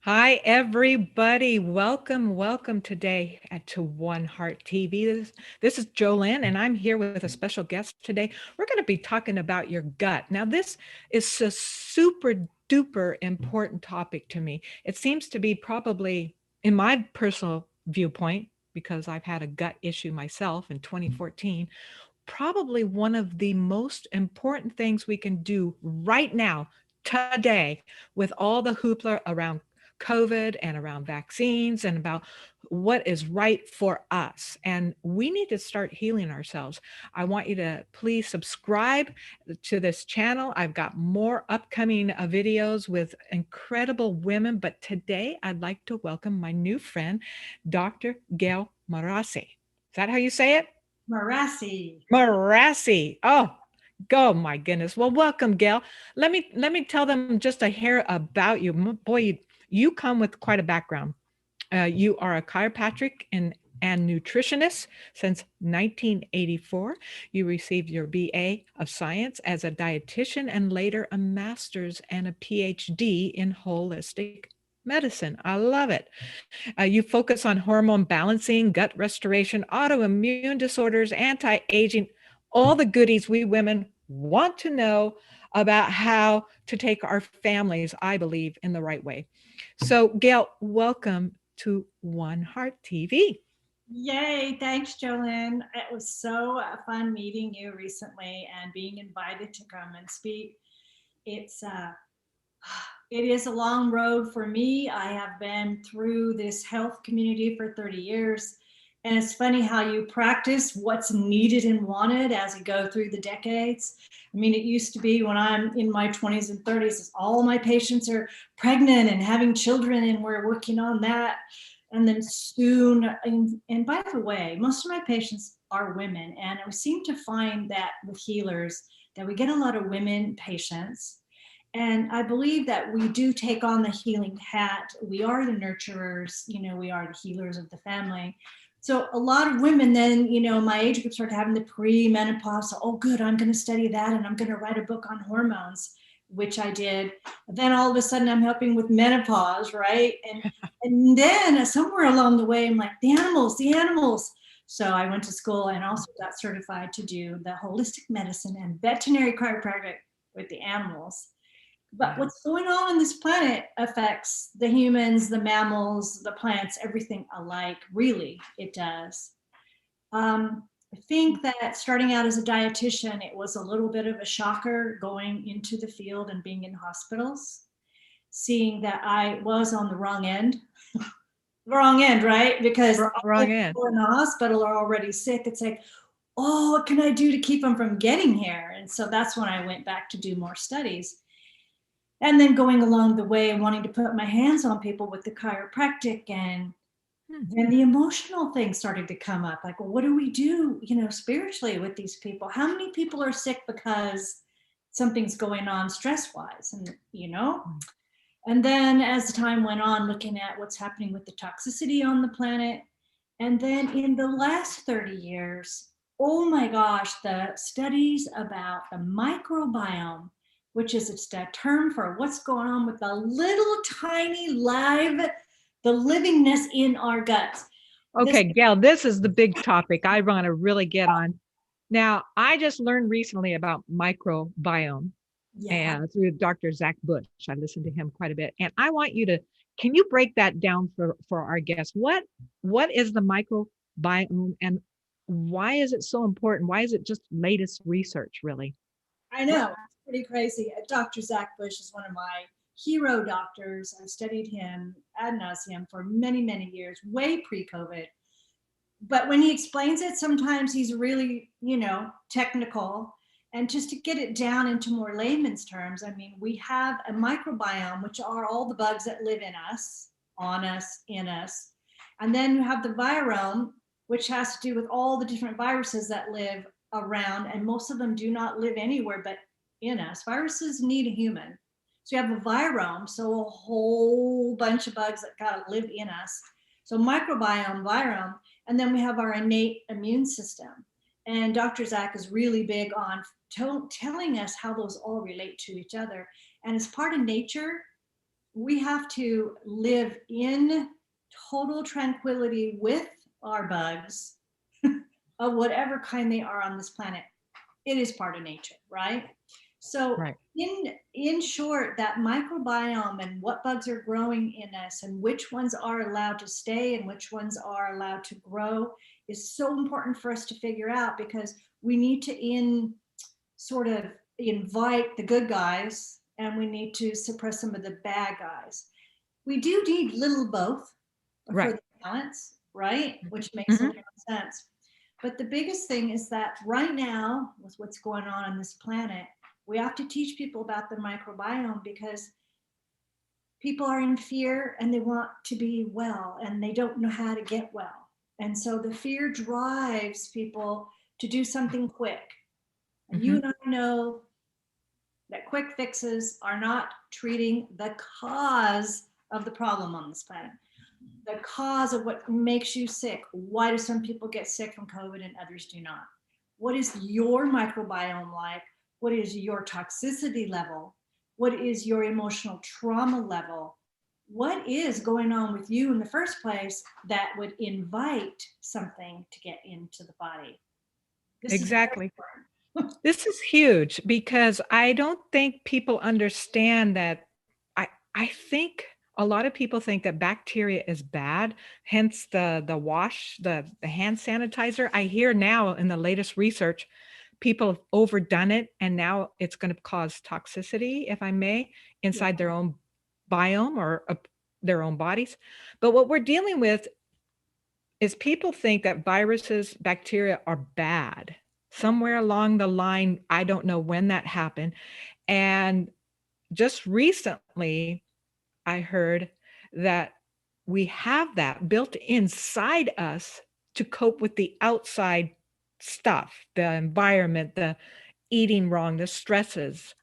Hi, everybody. Welcome today to WonHeart TV. This is Joelyn, and I'm here with a special guest today. We're going to be talking about your gut. Now, this is a super duper important topic to me. It seems to be probably, in my personal viewpoint, because I've had a gut issue myself in 2014, probably one of the most important things we can do right now, today, with all the hoopla around COVID and around vaccines and about what is right for us. And we need to start healing ourselves. I want you to please subscribe to this channel. I've got more upcoming videos with incredible women. But today I'd like to welcome my new friend, Dr. Gail Marasse. Is that how you say it? Marasse. Marasse. Oh, my goodness. Well, welcome, Gail. Let me tell them just a hair about you. Boy, you come with quite a background. You are a chiropractic and nutritionist since 1984. You received your BA of Science as a dietitian and later a master's and a PhD in holistic medicine. I love it. You focus on hormone balancing, gut restoration, autoimmune disorders, anti-aging, all the goodies we women want to know about how to take our families, I believe, in the right way. So, Gail, welcome to WonHeart TV. Yay, thanks, Joelyn. It was so fun meeting you recently and being invited to come and speak. It's it is a long road for me. I have been through this health community for 30 years. And it's funny how you practice what's needed and wanted as you go through the decades. I mean, it used to be when I'm in my 20s and 30s, all my patients are pregnant and having children, and we're working on that. And then soon, and by the way, most of my patients are women. And I seem to find that with healers, that we get a lot of women patients. And I believe that we do take on the healing hat. We are the nurturers, we are the healers of the family. So a lot of women then, my age group started having the pre-menopause. So, oh, good, I'm going to study that and I'm going to write a book on hormones, which I did. Then all of a sudden I'm helping with menopause, right? And then somewhere along the way, I'm like, the animals. So I went to school and also got certified to do the holistic medicine and veterinary chiropractic with the animals. But Wow. what's going on this planet affects the humans, the mammals, the plants, everything alike. Really, it does. I think that starting out as a dietitian, it was a little bit of a shocker going into the field and being in hospitals, seeing that I was on the wrong end. Wrong end, right? Because all the Wrong end. people in the hospital are already sick. It's like, oh, what can I do to keep them from getting here? And so that's when I went back to do more studies. And then going along the way and wanting to put my hands on people with the chiropractic, and Hmm. then the emotional things started to come up, like, well, what do we do, spiritually with these people? How many people are sick because something's going on stress wise? And then as the time went on, looking at what's happening with the toxicity on the planet. And then in the last 30 years, oh my gosh, the studies about the microbiome, which is it's a term for what's going on with the little tiny the livingness in our guts. This, Okay, Gail, this is the big topic I want to really get on. Now, I just learned recently about microbiome yeah, and through Dr. Zach Bush. I listened to him quite a bit. And I want you to, can you break that down for our guests? What is the microbiome and why is it so important? Why is it just latest research, really? I know, it's pretty crazy. Dr. Zach Bush is one of my hero doctors. I've studied him ad nauseum for many, many years, way pre-COVID. But when he explains it, sometimes he's really, technical. And just to get it down into more layman's terms, I mean, we have a microbiome, which are all the bugs that live in us, on us, in us. And then you have the virome, which has to do with all the different viruses that live around. And most of them do not live anywhere but in us. Viruses need a human. So you have a virome, so a whole bunch of bugs that got to live in us. So microbiome, virome, and then we have our innate immune system. And Dr. Zach is really big on telling us how those all relate to each other. And as part of nature, we have to live in total tranquility with our bugs of whatever kind they are on this planet. It is part of nature, right? So Right. in short, that microbiome and what bugs are growing in us and which ones are allowed to stay and which ones are allowed to grow is so important for us to figure out, because we need to sort of invite the good guys and we need to suppress some of the bad guys. We do need little both for Right. the balance, right? Which makes a Hmm. lot of sense. But the biggest thing is that right now, with what's going on this planet, we have to teach people about the microbiome, because people are in fear and they want to be well and they don't know how to get well. And so the fear drives people to do something quick. And you Hmm. and I know that quick fixes are not treating the cause of the problem on this planet, the cause of what makes you sick. Why do some people get sick from COVID and others do not? What is your microbiome like? What is your toxicity level? What is your emotional trauma level? What is going on with you in the first place that would invite something to get into the body? This is very Exactly. important. This is huge because I don't think people understand that. I think a lot of people think that bacteria is bad, hence the wash, the hand sanitizer. I hear now in the latest research, people have overdone it and now it's going to cause toxicity, if I may, Yeah. inside their own biome or their own bodies. But what we're dealing with is people think that viruses, bacteria are bad. Somewhere along the line, I don't know when that happened. And just recently, I heard that we have that built inside us to cope with the outside stuff, the environment, the eating wrong, the stresses.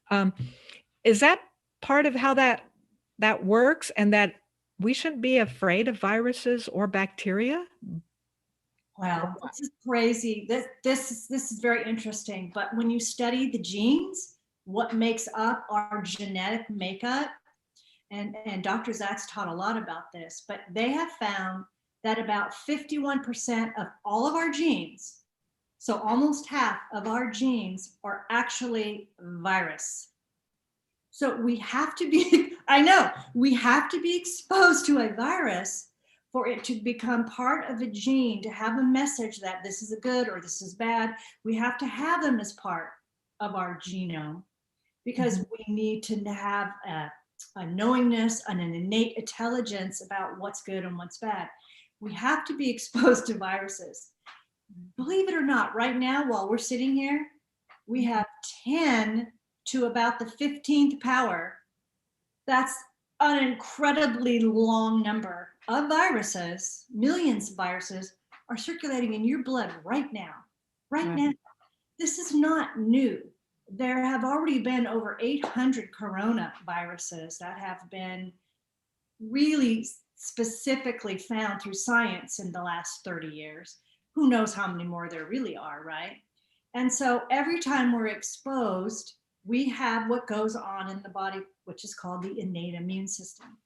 Is that part of how that works, and that we shouldn't be afraid of viruses or bacteria? Or Wow, what? this is crazy. This is very interesting. But when you study the genes, what makes up our genetic makeup, and Dr. Zach's taught a lot about this, but they have found that about 51% of all of our genes, so almost half of our genes, are actually virus. So we have to be, I know, we have to be exposed to a virus for it to become part of a gene, to have a message that this is a good or this is bad. We have to have them as part of our genome, because Mhm. we need to have a knowingness and an innate intelligence about what's good and what's bad. We have to be exposed to viruses. Believe it or not, right now, while we're sitting here, we have 10 to about the 15th power. That's an incredibly long number of viruses. Millions of viruses are circulating in your blood right now. Right Wow. now. This is not new. There have already been over 800 coronaviruses that have been really specifically found through science in the last 30 years. Who knows how many more there really are, right? And so every time we're exposed, we have what goes on in the body, which is called the innate immune system.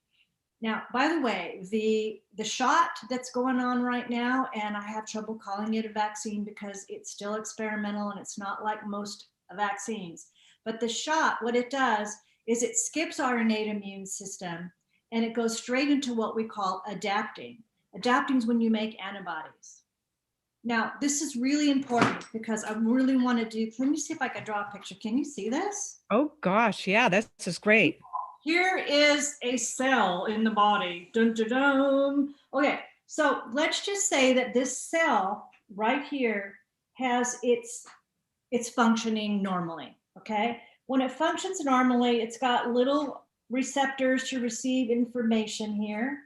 Now, by the way, the shot that's going on right now, and I have trouble calling it a vaccine because it's still experimental and it's not like most vaccines. But the shot, what it does is it skips our innate immune system and it goes straight into what we call adapting. Adapting is when you make antibodies. Now, this is really important because I really want to do, let me see if I can draw a picture. Can you see this? Oh gosh, yeah, this is great. Here is a cell in the body. Dun, dun, dun. Okay, so let's just say that this cell right here has it's functioning normally. Okay, when it functions normally, it's got little receptors to receive information here.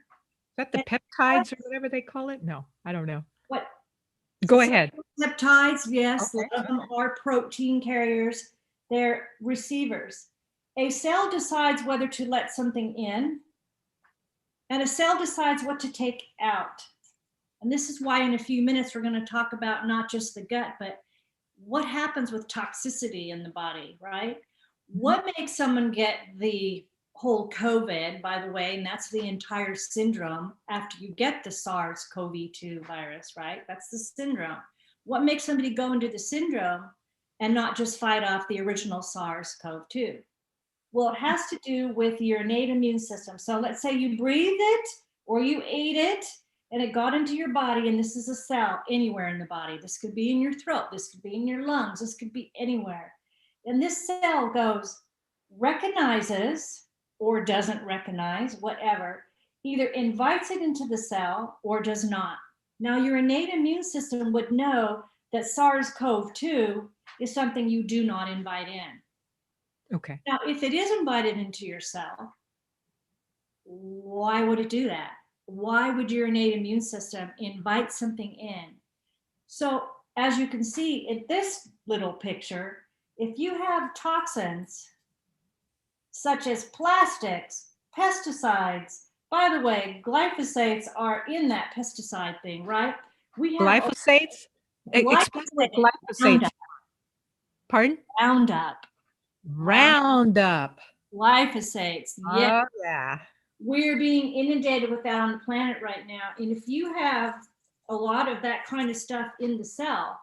Is that the And peptides or whatever they call it? No, I don't know. what Go some ahead. peptides, yes, a Okay. lot of them are protein carriers. They're receivers. A cell decides whether to let something in, and a cell decides what to take out. And this is why in a few minutes we're going to talk about not just the gut, but what happens with toxicity in the body, right? Mhm. What makes someone get the whole COVID, by the way, and that's the entire syndrome after you get the SARS-CoV-2 virus, right? That's the syndrome. What makes somebody go into the syndrome and not just fight off the original SARS-CoV-2? Well, it has to do with your innate immune system. So let's say you breathed it or you ate it and it got into your body, and this is a cell anywhere in the body. This could be in your throat, this could be in your lungs, this could be anywhere. And this cell goes, recognizes or doesn't recognize, whatever, either invites it into the cell or does not. Now, your innate immune system would know that SARS-CoV-2 is something you do not invite in. Okay. Now, if it is invited into your cell, why would it do that? Why would your innate immune system invite something in? So, as you can see in this little picture, if you have toxins such as plastics, pesticides, by the way, glyphosates are in that pesticide thing, right? We have Glyphosates? Explain what glyphosate, glyphosates. Pardon? Roundup, Roundup. glyphosates. Yes, Oh, yeah. we're being inundated with that on the planet right now. And if you have a lot of that kind of stuff in the cell,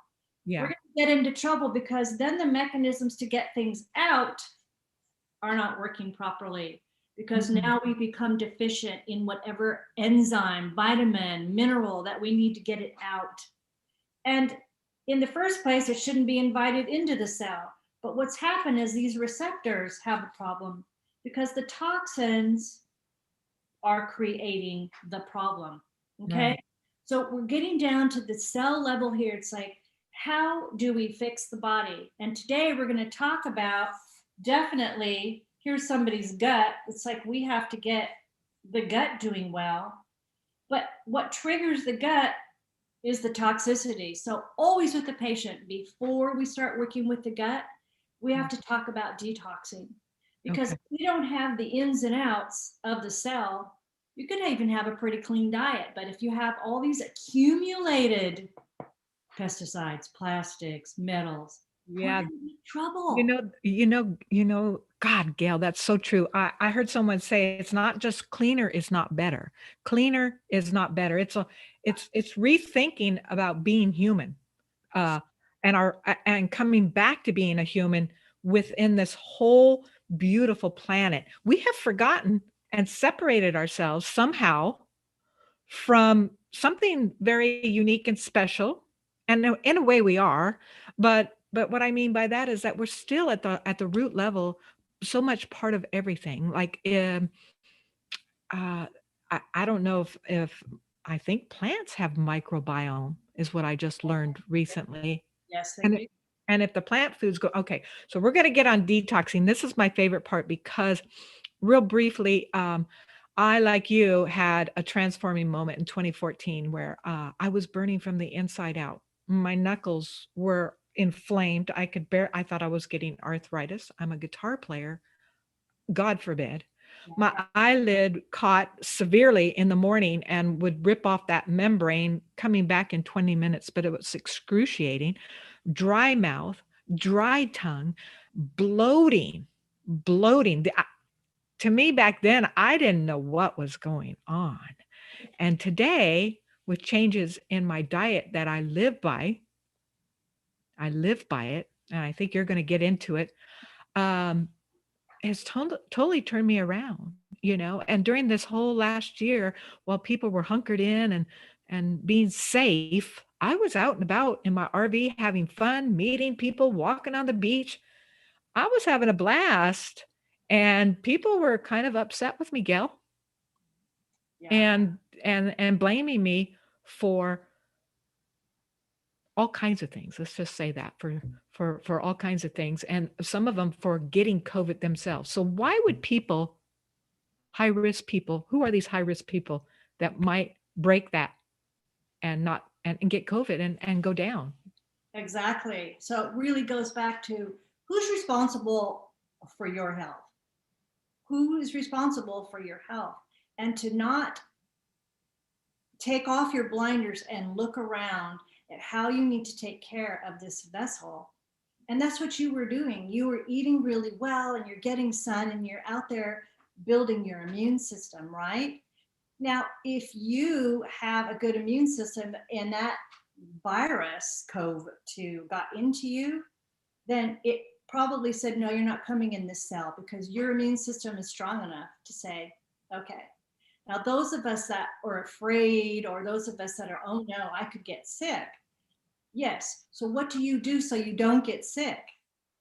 we're Yeah. going to get into trouble, because then the mechanisms to get things out are not working properly, because now we become deficient in whatever enzyme, vitamin, mineral that we need to get it out. And in the first place, it shouldn't be invited into the cell. But what's happened is these receptors have a problem, because the toxins are creating the problem. Okay. Right. So we're getting down to the cell level here. It's like, how do we fix the body? And today we're going to talk about, definitely, here's somebody's gut. It's like we have to get the gut doing well. But what triggers the gut is the toxicity. So always with the patient, before we start working with the gut, we have to talk about detoxing, because Okay. if we don't have the ins and outs of the cell, you could even have a pretty clean diet. But if you have all these accumulated pesticides, plastics, metals, we're Yeah. in trouble. God, Gail, that's so true. I heard someone say it's not just cleaner is not better. Cleaner is not better. It's rethinking about being human, uh, and coming back to being a human within this whole beautiful planet. We have forgotten and separated ourselves somehow from something very unique and special, and in a way we are, but what I mean by that is that we're still at the root level so much part of everything. Like, uh, I don't know if I think plants have microbiome is what I just learned recently. Yes, they And do. and if the plant foods go okay, so we're gonna get on detoxing. This is my favorite part because real briefly, I, like you, had a transforming moment in 2014 where I was burning from the inside out. My knuckles were inflamed. I thought I was getting arthritis. I'm a guitar player. God forbid. My eyelid caught severely in the morning and would rip off that membrane coming back in 20 minutes, but it was excruciating. Dry mouth, dry tongue, bloating, bloating. To me back then, I didn't know what was going on. And today, with changes in my diet that I live by it, and I think you're going to get into it, um, has totally turned me around, you know. And during this whole last year, while people were hunkered in and being safe, I was out and about in my RV having fun, meeting people, walking on the beach. I was having a blast, and people were kind of upset with me, Gail, Yeah. and blaming me for all kinds of things. Let's just say that for all kinds of things, and some of them for getting COVID themselves. So why would people, high risk people, who are these high risk people that might break that and not and get COVID and go down? Exactly. So it really goes back to, who's responsible for your health? Who is responsible for your health? And to not take off your blinders and look around at how you need to take care of this vessel. And that's what you were doing. You were eating really well, and you're getting sun, and you're out there building your immune system, right? Now, if you have a good immune system and that virus COVID-2 got into you, then it probably said, no, you're not coming in this cell, because your immune system is strong enough to say, okay. Now, those of us that are afraid, or those of us that are, oh no, I could get sick. Yes. So what do you do so you don't get sick?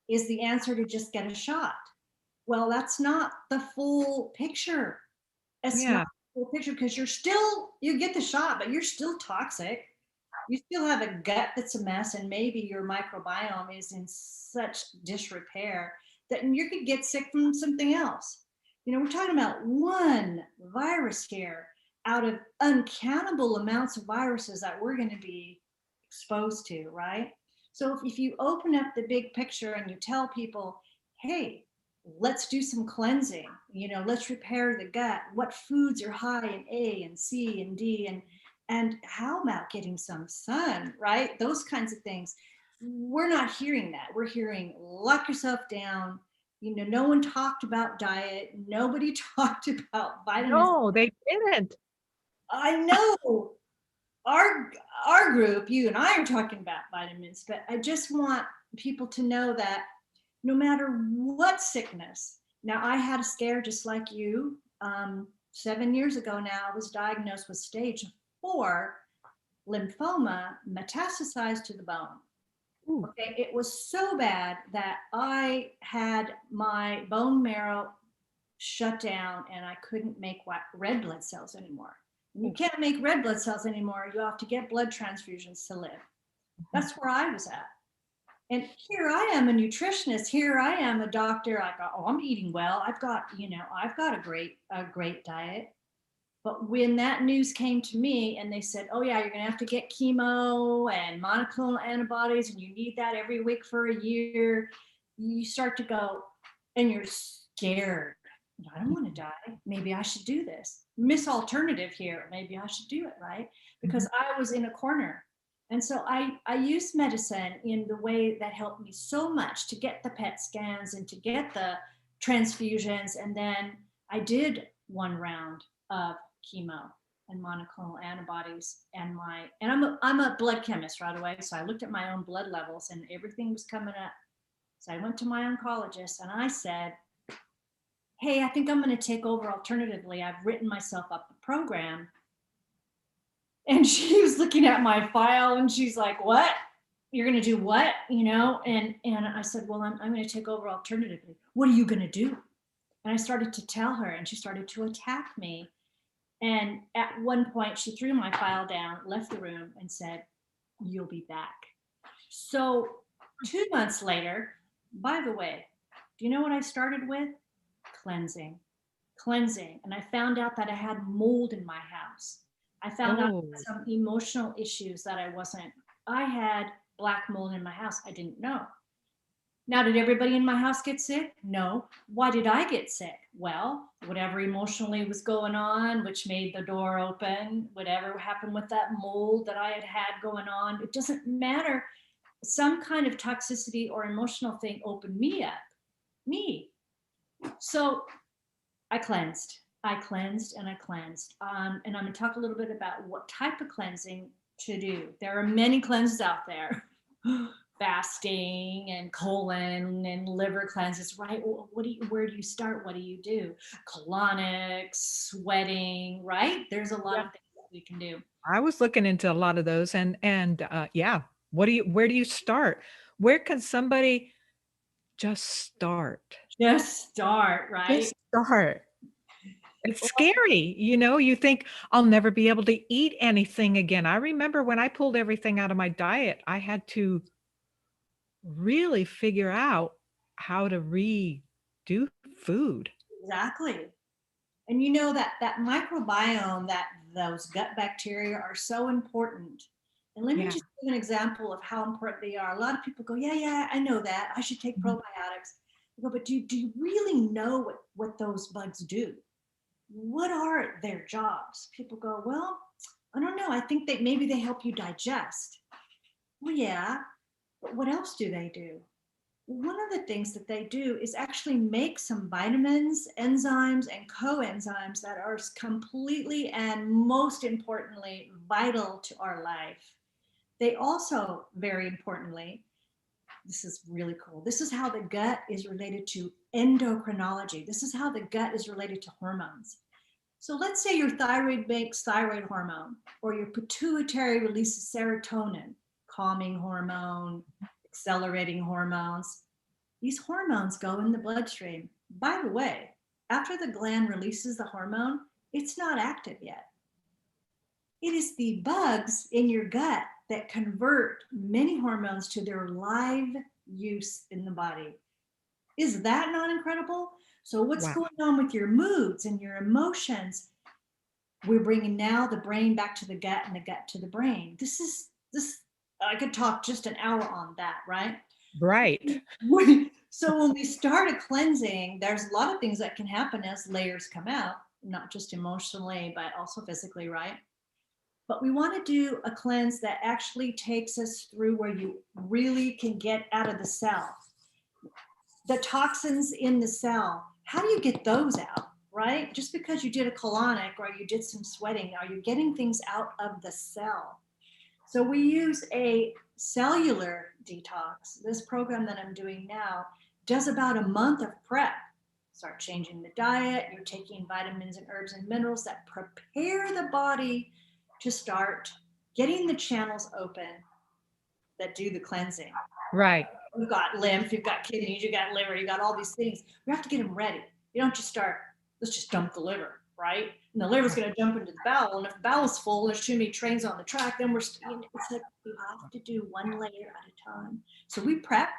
Is the answer to just get a shot? Well, that's not the full picture. It's not Yeah. the full picture, because you get the shot, but you're still toxic. You still have a gut that's a mess, and maybe your microbiome is in such disrepair that you could get sick from something else. We're talking about one virus here out of uncountable amounts of viruses that we're going to be exposed to, right? So if you open up the big picture and you tell people, hey, let's do some cleansing, let's repair the gut. What foods are high in A and C and D, and how about getting some sun, right? Those kinds of things. We're not hearing that. We're hearing lock yourself down. No one talked about diet. Nobody talked about vitamins. No, they didn't. I know our group, you and I are talking about vitamins, but I just want people to know that no matter what sickness. Now, I had a scare just like you. 7 years ago now, I was diagnosed with stage 4 lymphoma, metastasized to the bone. Ooh. Okay, it was so bad that I had my bone marrow shut down and I couldn't make red blood cells anymore. And you can't make red blood cells anymore. You have to get blood transfusions to live. That's where I was at. And here I am, a nutritionist. Here I am, a doctor. I go, oh, I'm eating well. I've got a great diet. But when that news came to me and they said, oh yeah, you're going to have to get chemo and monoclonal antibodies, and you need that every week for a year, you start to go, and you're scared. I don't want to die. Maybe I should do this. Miss alternative here. Maybe I should do it, right? Because I was in a corner. And so I used medicine in the way that helped me so much to get the PET scans and to get the transfusions. And then I did one round of chemo and monoclonal antibodies, and I'm a blood chemist right away. So I looked at my own blood levels and everything was coming up. So I went to my oncologist and I said, hey, I think I'm going to take over alternatively. I've written myself up a program. And she was looking at my file and she's like, what? You're going to do what? And I said, well, I'm going to take over alternatively. What are you going to do? And I started to tell her, and she started to attack me. And at one point she threw my file down, left the room, and said, you'll be back. So 2 months later, by the way, do you know what I started with? Cleansing. And I found out that I had mold in my house. I found out some emotional issues that I had black mold in my house. I didn't know. Now, did everybody in my house get sick? No. Why did I get sick? Well, whatever emotionally was going on, which made the door open, whatever happened with that mold that I had going on, it doesn't matter. Some kind of toxicity or emotional thing opened me up. So I cleansed. And I cleansed. And I'm going to talk a little bit about what type of cleansing to do. There are many cleanses out there. Fasting and colon and liver cleanses, right? Where do you start? What do you do? Colonics, sweating, right? There's a lot of things that we can do. I was looking into a lot of those, and yeah. Where do you start? Where can somebody just start? Just start, right? Just start. It's scary. You think I'll never be able to eat anything again. I remember when I pulled everything out of my diet, I had to really figure out how to redo food. Exactly. And that microbiome, those gut bacteria are so important. And let me just give an example of how important they are. A lot of people go, yeah, I know that. I should take probiotics. I go, but do you really know what those bugs do? What are their jobs? People go, well, I don't know. I think that maybe they help you digest. Well, yeah, but what else do they do? one of the things that they do is actually make some vitamins, enzymes, and coenzymes that are completely and most importantly vital to our life. They also, very importantly, this is really cool. This is how the gut is related to endocrinology. This is how the gut is related to hormones. So let's say your thyroid makes thyroid hormone, or your pituitary releases serotonin, calming hormone, accelerating hormones. These hormones go in the bloodstream. By the way, after the gland releases the hormone, it's not active yet. It is the bugs in your gut that convert many hormones to their live use in the body. Is that not incredible? So what's Wow. going on with your moods and your emotions? We're bringing now the brain back to the gut and the gut to the brain. This I could talk just an hour on that, right? Right. So when we start a cleansing, there's a lot of things that can happen as layers come out, not just emotionally, but also physically, right? But we want to do a cleanse that actually takes us through where you really can get out of the cell. The toxins in the cell, how do you get those out, right? Just because you did a colonic or you did some sweating, are you getting things out of the cell? So we use a cellular detox. This program that I'm doing now does about a month of prep. Start changing the diet, you're taking vitamins and herbs and minerals that prepare the body to start getting the channels open that do the cleansing. Right. You've got lymph, you've got kidneys, you've got liver, you've got all these things. You have to get them ready. You don't just start, let's just dump the liver, right? And the liver's going to jump into the bowel. And if the bowel's full and there's too many trains on the track, then it's like you have to do one layer at a time. So we prep,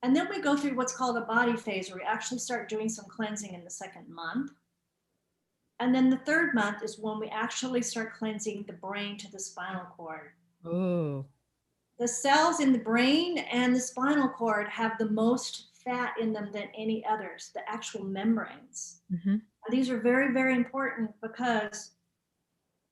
and then we go through what's called a body phase, where we actually start doing some cleansing in the second month. And then the third month is when we actually start cleansing the brain to the spinal cord. Oh, The cells in the brain and the spinal cord have the most fat in them than any others, the actual membranes. mm-hmm. These are very, very important because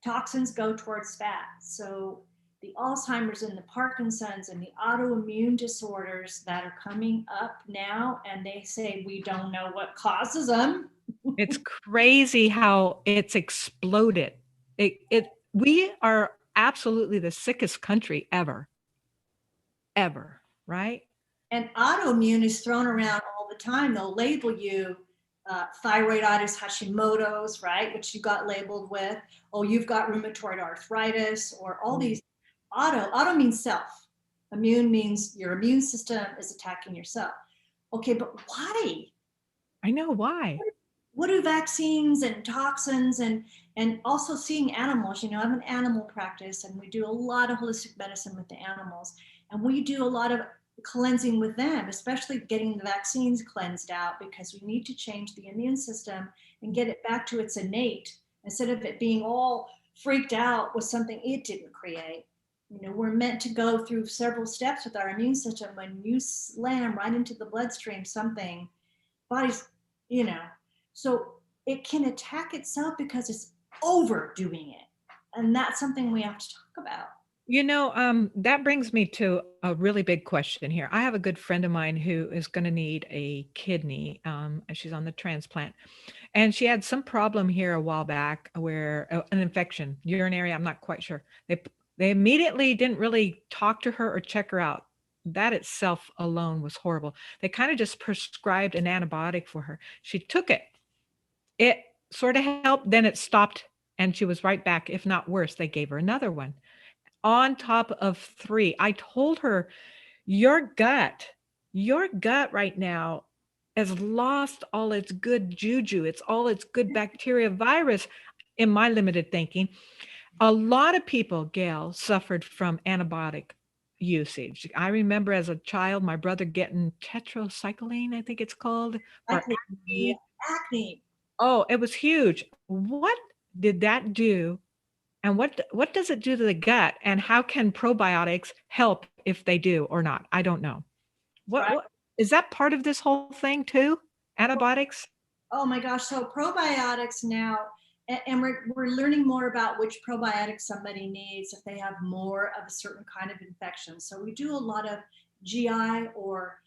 toxins go towards fat. So the Alzheimer's and the Parkinson's and the autoimmune disorders that are coming up now, and they say we don't know what causes them. It's crazy how it's exploded. We are absolutely the sickest country ever, right? And autoimmune is thrown around all the time. They'll label you thyroiditis Hashimoto's, right? Which you got labeled with. Oh, you've got rheumatoid arthritis, or all these auto means self. Immune means your immune system is attacking yourself. Okay, but why? I know why. What do vaccines and toxins and also seeing animals? You know, I have an animal practice, and we do a lot of holistic medicine with the animals, and we do a lot of cleansing with them, especially getting the vaccines cleansed out, because we need to change the immune system and get it back to its innate, instead of it being all freaked out with something it didn't create. You know, we're meant to go through several steps with our immune system. When you slam right into the bloodstream something, body's, you know, so it can attack itself because it's overdoing it. And that's something we have to talk about. That brings me to a really big question here. I have a good friend of mine who is going to need a kidney. She's on the transplant, and she had some problem here a while back where an infection, urinary. I'm not quite sure. They immediately didn't really talk to her or check her out. That itself alone was horrible. They kind of just prescribed an antibiotic for her. She took it. It sort of helped, then it stopped, and she was right back. If not worse, they gave her another one on top of 3. I told her, your gut right now has lost all its good juju. It's all its good bacteria, virus, in my limited thinking. A lot of people, Gail, suffered from antibiotic usage. I remember as a child, my brother getting tetracycline, I think it's called, for Acne, yeah, acne. acne. Oh, it was huge. What did that do? And what does it do to the gut? And how can probiotics help if they do or not? I don't know. What Right. what is that part of this whole thing too? Antibiotics? Oh my gosh. So probiotics now, and we're learning more about which probiotics somebody needs if they have more of a certain kind of infection. So we do a lot of GI or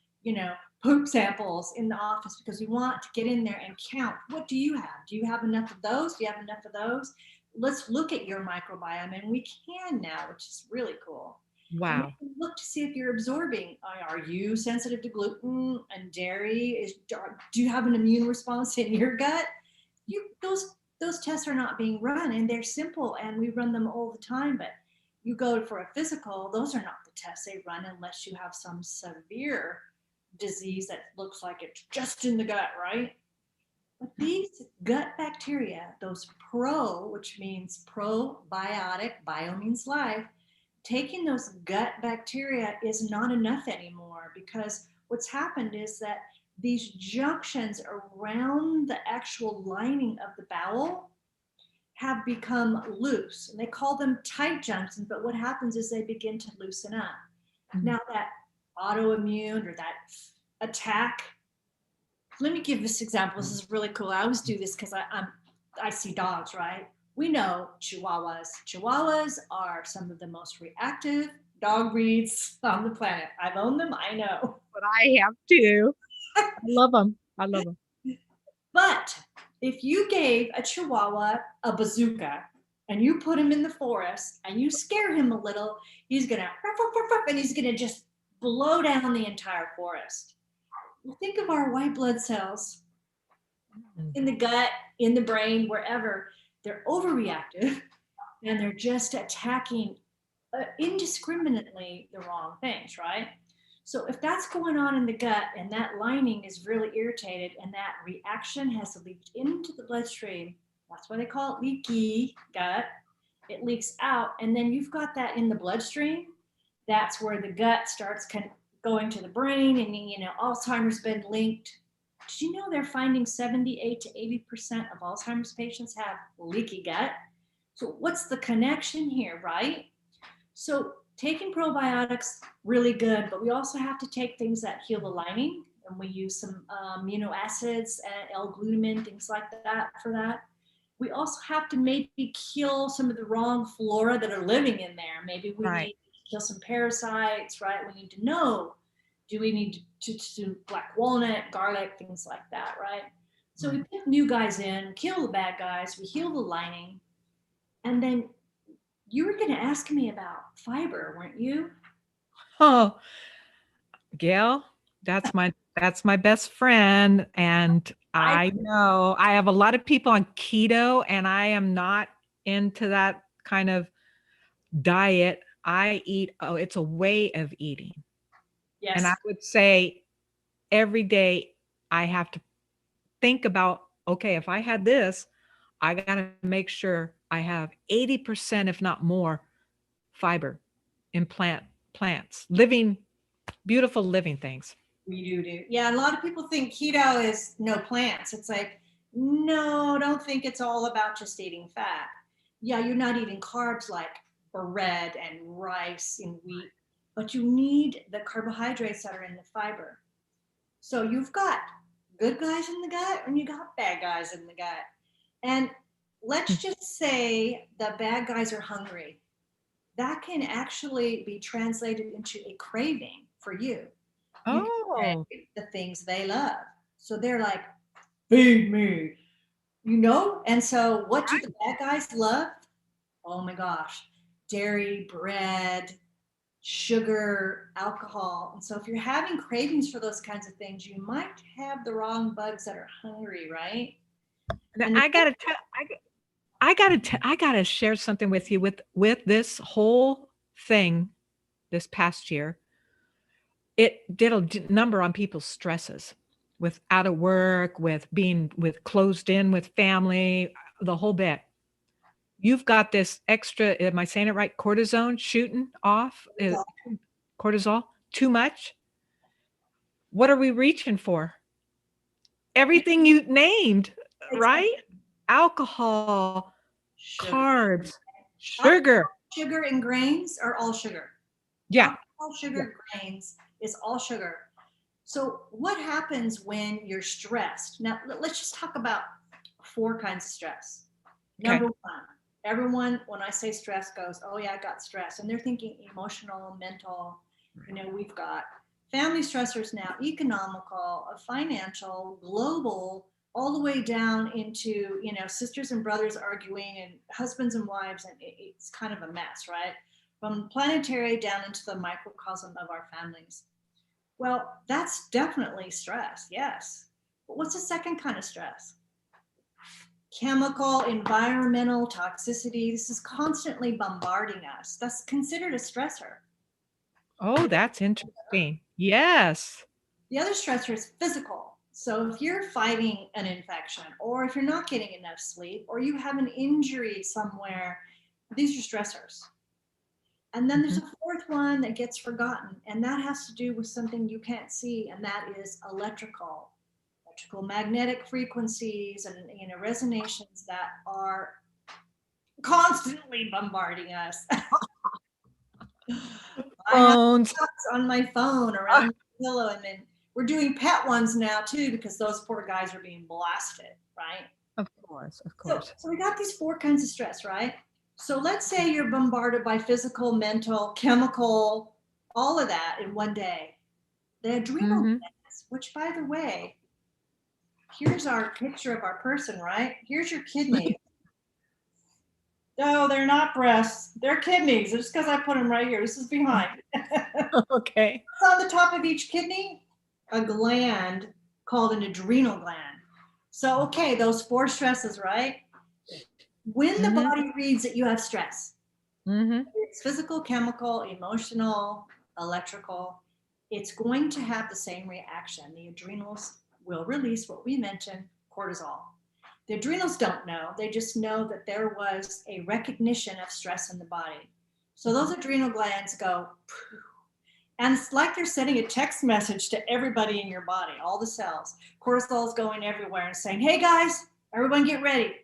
poop samples in the office because we want to get in there and count. What do you have? Do you have enough of those? Do you have enough of those? Let's look at your microbiome, and we can now, which is really cool. And Wow. look to see if you're absorbing. Are you sensitive to gluten and dairy? Do you have an immune response in your gut? Those tests are not being run, and they're simple, and we run them all the time. But you go for a physical; those are not the tests they run unless you have some severe disease that looks like it's just in the gut, right? But these gut bacteria, those which means probiotic, bio means life, taking those gut bacteria is not enough anymore, because what's happened is that these junctions around the actual lining of the bowel have become loose, and they call them tight junctions, but what happens is they begin to loosen up. Now that autoimmune or that attack, let me give this example. This is really cool. I always do this because I see dogs, right? We know Chihuahuas. Chihuahuas are some of the most reactive dog breeds on the planet. I've owned them, I know. But I have too. I love them. I love them. But if you gave a Chihuahua a bazooka and you put him in the forest and you scare him a little, he's gonna and he's gonna just blow down the entire forest. Well, think of our white blood cells in the gut, in the brain, wherever. They're overreactive and they're just attacking indiscriminately the wrong things, right? So if that's going on in the gut and that lining is really irritated and that reaction has leaked into the bloodstream, that's why they call it leaky gut. It leaks out, and then you've got that in the bloodstream. That's where the gut starts going to the brain, and Alzheimer's been linked. Did you know they're finding 78 to 80% of Alzheimer's patients have leaky gut? So what's the connection here, right? So taking probiotics, really good, but we also have to take things that heal the lining, and we use some amino acids, L-glutamine, things like that for that. We also have to maybe kill some of the wrong flora that are living in there. Maybe we Right. need to kill some parasites, right? We need to know, do we need to black walnut, garlic, things like that, right? So we put new guys in, kill the bad guys, we heal the lining, and then you were going to ask me about fiber, weren't you? Oh, Gail, that's my best friend, and I I know I have a lot of people on keto, and I am not into that kind of diet. I eat, it's a way of eating. And I Yes, would say every day I have to think about, okay, if I had this, I got to make sure I have 80%, if not more, fiber in plants, living, beautiful living things. we do. Yeah, a lot of people think keto is no plants. It's like, no, don't think it's all about just eating fat. Yeah, you're not eating carbs like bread and rice and wheat, but you need the carbohydrates that are in the fiber. So you've got good guys in the gut and you got bad guys in the gut. And let's just say the bad guys are hungry. That can actually be translated into a craving for you. You can Oh, crave the things they love. So they're like, feed me, And so what do the bad guys love? Oh my gosh, dairy, bread, sugar, alcohol. And so if you're having cravings for those kinds of things, you might have the wrong bugs that are hungry, right? now And the, I gotta tell, I gotta share something with you with this whole thing this past year. It did a number on people's stresses with out of work, with being with closed in with family, the whole bit. You've got this extra, am I saying it right? Cortisone shooting off, cortisol, too much. What are we reaching for? Everything you named, right? Alcohol, sugar. carbs, sugar. Sugar and grains are all sugar. Yeah. Alcohol, Yeah. sugar, grains is all sugar. So what happens when you're stressed? Now, let's just talk about 4 kinds of stress. Okay. Number 1, everyone, when I say stress, goes, oh yeah, I got stress. And they're thinking emotional, mental, we've got family stressors now, economical, financial, global, all the way down into, sisters and brothers arguing and husbands and wives. And it's kind of a mess, right? From planetary down into the microcosm of our families. Well, that's definitely stress, yes. But what's the second kind of stress? Chemical, environmental toxicity. This is constantly bombarding us. That's considered a stressor. Oh, that's interesting. Yes. The other stressor is physical. So if you're fighting an infection, or if you're not getting enough sleep, or you have an injury somewhere, these are stressors. And then there's a fourth one that gets forgotten, and that has to do with something you can't see, and that is electrical magnetic frequencies and resonations that are constantly bombarding us. I have on my phone around the pillow, and then we're doing pet ones now too, because those poor guys are being blasted, right? Of course, of course. So we got these four kinds of stress, right? So let's say you're bombarded by physical, mental, chemical, all of that in one day. The adrenal glands, which by the way, here's our picture of our person, right? Here's your kidneys. No, they're not breasts. They're kidneys. Just because I put them right here. This is behind. Okay. What's on the top of each kidney? A gland called an adrenal gland. So, okay, those four stresses, right? When the body reads that you have stress, it's physical, chemical, emotional, electrical, it's going to have the same reaction. The adrenals will release what we mentioned, cortisol. The adrenals don't know. They just know that there was a recognition of stress in the body. So those adrenal glands go, and it's like they're sending a text message to everybody in your body, all the cells. Cortisol is going everywhere and saying, hey guys, everyone get ready.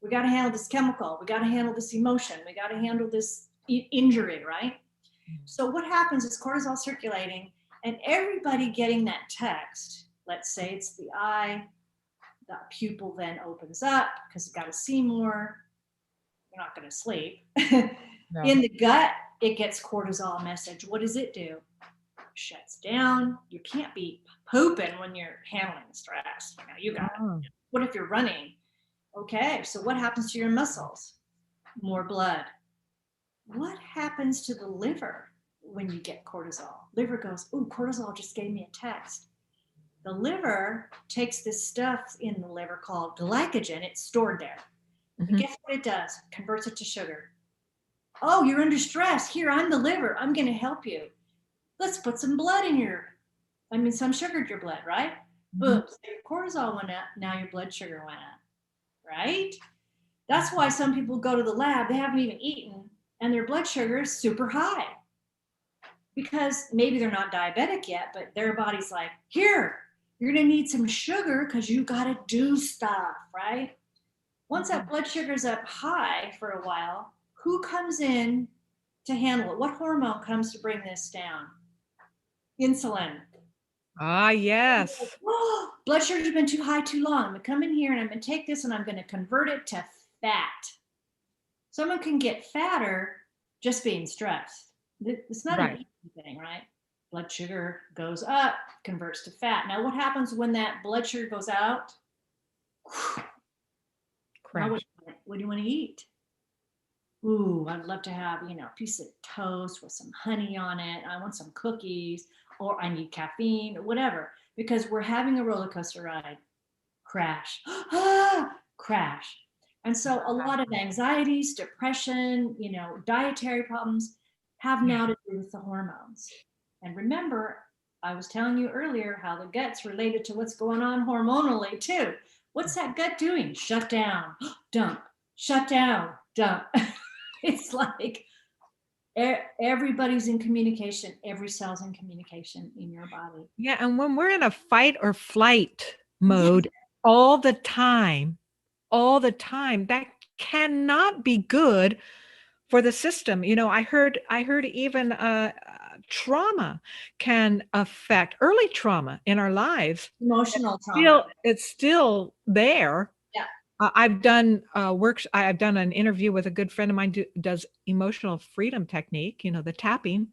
We got to handle this chemical. We got to handle this emotion. We got to handle this injury, right? So what happens is cortisol circulating, and everybody getting that text, let's say it's the eye, the pupil then opens up because you got to see more. You're not going to sleep. No. In the gut, it gets cortisol message. What does it do? Shuts down. You can't be pooping when you're handling stress. You got it. What if you're running? Okay, so what happens to your muscles? More blood. What happens to the liver when you get cortisol? Liver goes, ooh, cortisol just gave me a text. The liver takes this stuff in the liver called glycogen. It's stored there. And guess what it does? Converts it to sugar. Oh, you're under stress. Here, I'm the liver. I'm going to help you. Let's put some blood in some sugar in your blood, right? Boom. So your cortisol went up. Now your blood sugar went up, right? That's why some people go to the lab. They haven't even eaten, and their blood sugar is super high. Because maybe they're not diabetic yet, but their body's like, here, you're going to need some sugar because you got to do stuff, right? Once that blood sugar's up high for a while, who comes in to handle it? What hormone comes to bring this down? Insulin. Ah, yes. Oh, blood sugar's been too high too long. I'm going to come in here and I'm going to take this and I'm going to convert it to fat. Someone can get fatter just being stressed. It's not an easy thing, right? Blood sugar goes up, converts to fat. Now, what happens when that blood sugar goes out? Now, what do you want to eat? Ooh, I'd love to have, a piece of toast with some honey on it. I want some cookies, or I need caffeine, or whatever, because we're having a roller coaster ride. Crash. Crash. And so a lot of anxieties, depression, dietary problems have now to do with the hormones. And remember, I was telling you earlier how the gut's related to what's going on hormonally too. What's that gut doing? Shut down, dump, shut down, dump. It's like everybody's in communication. Every cell's in communication in your body. Yeah, and when we're in a fight or flight mode all the time, that cannot be good for the system. I heard even trauma can affect early trauma in our lives. Emotional trauma. It's still there. Yeah. I've done I've done an interview with a good friend of mine does emotional freedom technique, the tapping,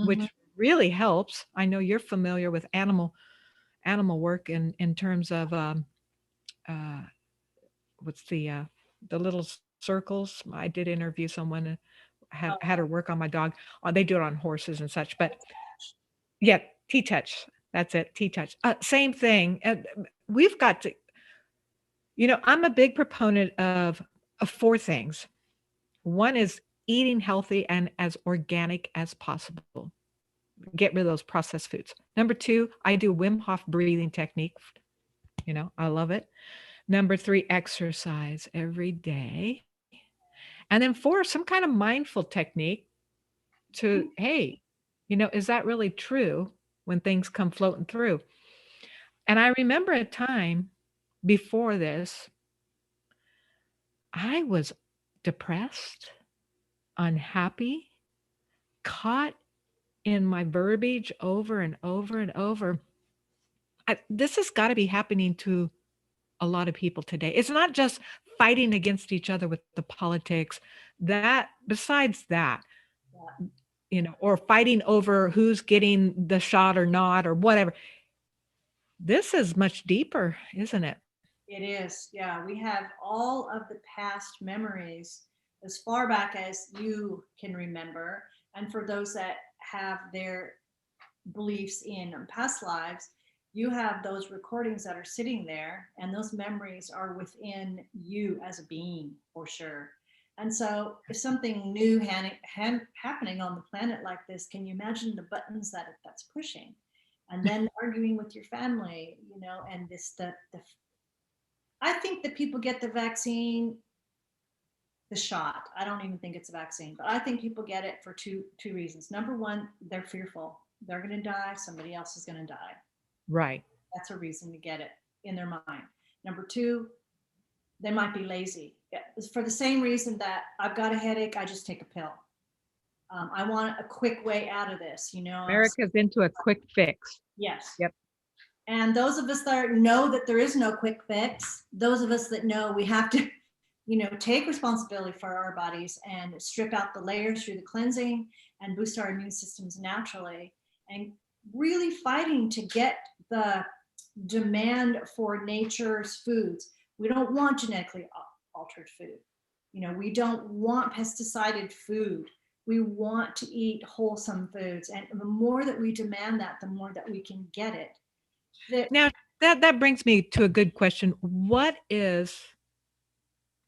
which really helps. I know you're familiar with animal work in terms of uh, what's the little circles. I did interview someone and had her work on my dog. They do it on horses and such, but yeah, T-touch. That's it, T-touch. Same thing. And we've got to, I'm a big proponent of four things. One is eating healthy and as organic as possible. Get rid of those processed foods. Number two, I do Wim Hof breathing technique. I love it. Number three, exercise every day. And then four, some kind of mindful technique to, hey, is that really true when things come floating through? And I remember a time before this, I was depressed, unhappy, caught in my verbiage over and over and over. This has got to be happening to a lot of people today. It's not just fighting against each other with the politics. Besides that, or fighting over who's getting the shot or not or whatever. This is much deeper, isn't it? It is. Yeah. We have all of the past memories as far back as you can remember. And for those that have their beliefs in past lives, you have those recordings that are sitting there, and those memories are within you as a being, for sure. And so if something new happening on the planet like this, can you imagine the buttons that's pushing? And then arguing with your family, and I think that people get the vaccine, the shot. I don't even think it's a vaccine, but I think people get it for two reasons. Number one, they're fearful. They're going to die. Somebody else is going to die. Right. That's a reason to get it in their mind. Number two, they might be lazy. For the same reason that I've got a headache, I just take a pill. I want a quick way out of this, America's into a quick fix. Yes. Yep. And those of us that know that there is no quick fix, those of us that know we have to, take responsibility for our bodies and strip out the layers through the cleansing and boost our immune systems naturally, and really fighting to get the demand for nature's foods. We don't want genetically altered food. We don't want pesticided food. We want to eat wholesome foods. And the more that we demand that, the more that we can get it. Now, that brings me to a good question. What is,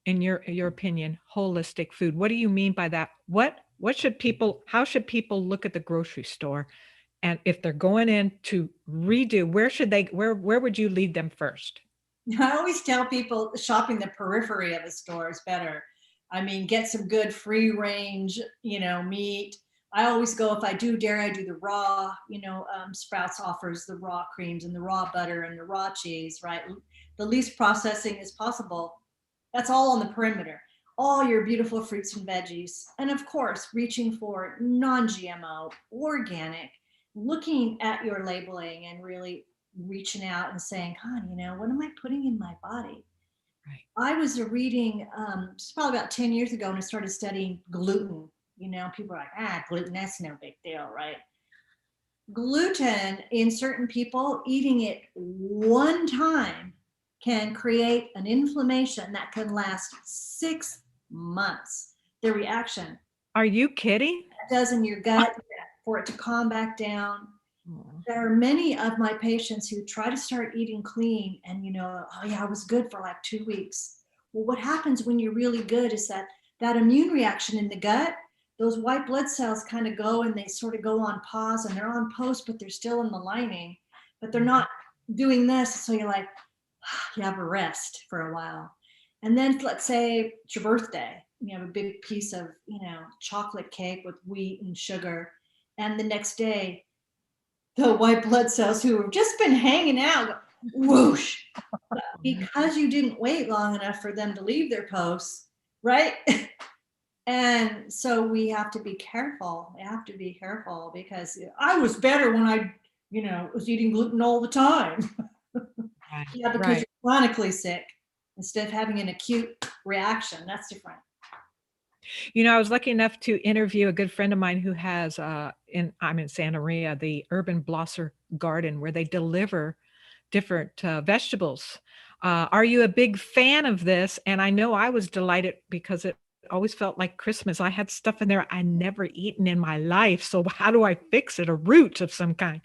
in your opinion, holistic food? What do you mean by that? How should people look at the grocery store? And if they're going in to redo, where would you lead them first? I always tell people shopping the periphery of a store is better. I mean, get some good free range, meat. I always go, if I do dairy, I do the raw, Sprouts offers the raw creams and the raw butter and the raw cheese, right? The least processing as possible. That's all on the perimeter. All your beautiful fruits and veggies. And of course, reaching for non-GMO, organic, looking at your labeling and really reaching out and saying, God, what am I putting in my body? Right. I was reading, it's probably about 10 years ago, and I started studying gluten. People are like, gluten, that's no big deal, right? Gluten in certain people, eating it one time can create an inflammation that can last 6 months. The reaction. Are you kidding? It does in your gut for it to calm back down. There are many of my patients who try to start eating clean and, I was good for like 2 weeks. Well, what happens when you're really good is that immune reaction in the gut, those white blood cells kind of go and they sort of go on pause, and they're on post, but they're still in the lining, but they're not doing this. So you're like, you have a rest for a while. And then let's say it's your birthday, you have a big piece of, chocolate cake with wheat and sugar. And the next day, the white blood cells who have just been hanging out, whoosh, because you didn't wait long enough for them to leave their posts, right? And so we have to be careful. We have to be careful, because I was better when I, was eating gluten all the time. Right. Yeah, because you're chronically sick instead of having an acute reaction. That's different. I was lucky enough to interview a good friend of mine who has, I'm in Santa Maria, the Urban Blosser Garden, where they deliver different vegetables. Are you a big fan of this? And I know I was delighted because it always felt like Christmas. I had stuff in there I never eaten in my life. So how do I fix it? A root of some kind.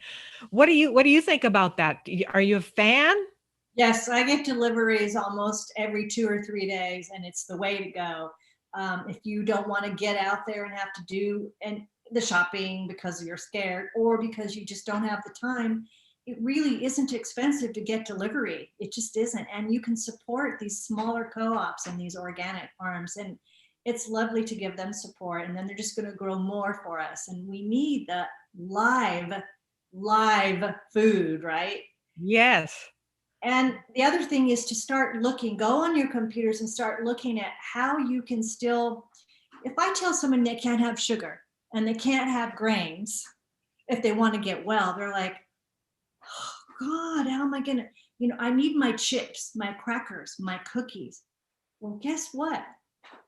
What do you think about that? Are you a fan? Yes, I get deliveries almost every 2 or 3 days, and it's the way to go. If you don't want to get out there and have to do the shopping because you're scared or because you just don't have the time, it really isn't expensive to get delivery. It just isn't. And you can support these smaller co-ops and these organic farms. And it's lovely to give them support. And then they're just going to grow more for us. And we need the live food, right? Yes. And the other thing is to start looking, go on your computers and start looking at how you can still, if I tell someone they can't have sugar and they can't have grains, if they want to get well, they're like, oh God, how am I gonna, I need my chips, my crackers, my cookies. Well, guess what?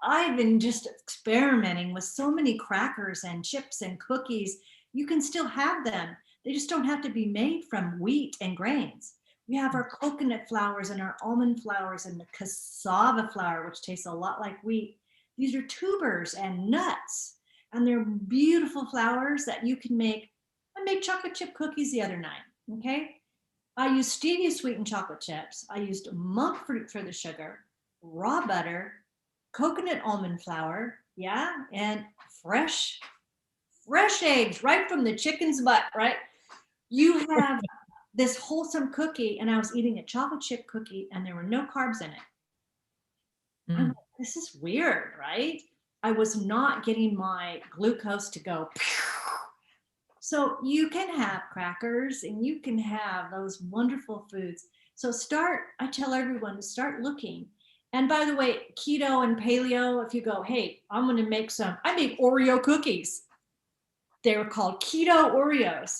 I've been just experimenting with so many crackers and chips and cookies. You can still have them. They just don't have to be made from wheat and grains. We have our coconut flours and our almond flours and the cassava flour, which tastes a lot like wheat. These are tubers and nuts, and they're beautiful flours that you can make. I made chocolate chip cookies the other night. Okay. I used stevia sweetened chocolate chips. I used monk fruit for the sugar, raw butter, coconut almond flour, yeah, and fresh eggs right from the chicken's butt, right? You have this wholesome cookie, and I was eating a chocolate chip cookie, and there were no carbs in it. I'm Mm. like, this is weird, right? I was not getting my glucose to go. So you can have crackers and you can have those wonderful foods. So I tell everyone to start looking. And by the way, keto and paleo, if you go, hey, I'm going to I make Oreo cookies. They were called keto Oreos.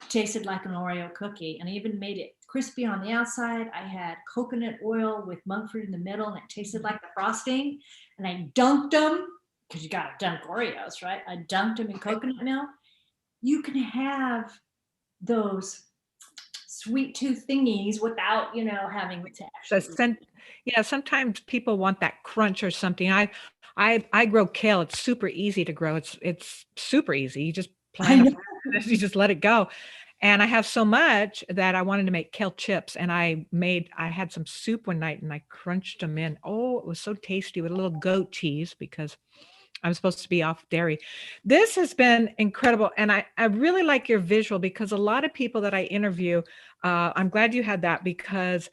Tasted like an Oreo cookie. And I even made it crispy on the outside. I had coconut oil with monk fruit in the middle, and it tasted like the frosting. And I dunked them, because you got to dunk Oreos, right? I dunked them in coconut milk. You can have those sweet tooth thingies without, having to So actually. yeah, sometimes people want that crunch or something. I grow kale. It's super easy to grow. It's super easy. You just I plant a know. plant, you just let it go. And I have so much that I wanted to make kale chips, and I had some soup one night and I crunched them in. Oh, it was so tasty with a little goat cheese because I'm supposed to be off dairy. This has been incredible, and I really like your visual because a lot of people that I interview, I'm glad you had that because